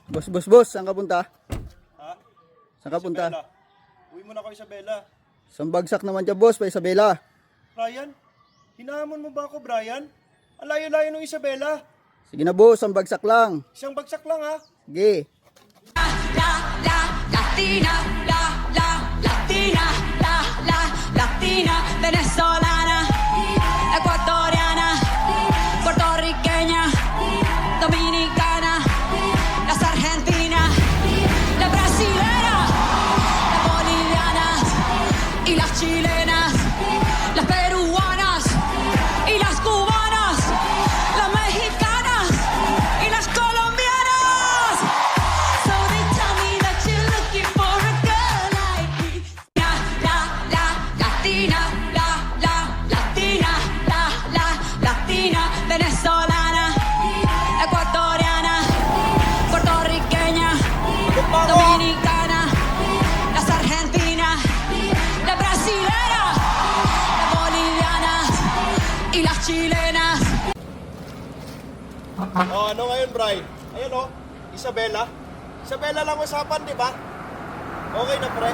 Boss, saan ka punta? Ha? Saan ka punta? Isabela. Uwi mo na ako, Isabela. Isang bagsak naman dyan, boss, pa Isabela. Brian? Hinahamon mo ba ako, Brian? Ang layo-layo ng Isabela. Sige na, boss, ang bagsak lang. Isang bagsak lang, ha? Sige. Latina, Latina, venezolana, ecuatoriana, puertorriqueña, dominicana, las argentinas, la brasilera, las bolivianas y las chilenas, las peruanas y las cubanas, las mexicanas y las colombianas. So they tell me that you're looking for a girl like me. Latina, venezolana, ecuatoriana, puertorriqueña, dominicana, las argentinas, la brasilera, las bolivianas y las chilenas. Oh, ano ngayon, Brian? Ayan, oh. Isabela. Isabela lang usapan, di ba? Okay na, pre.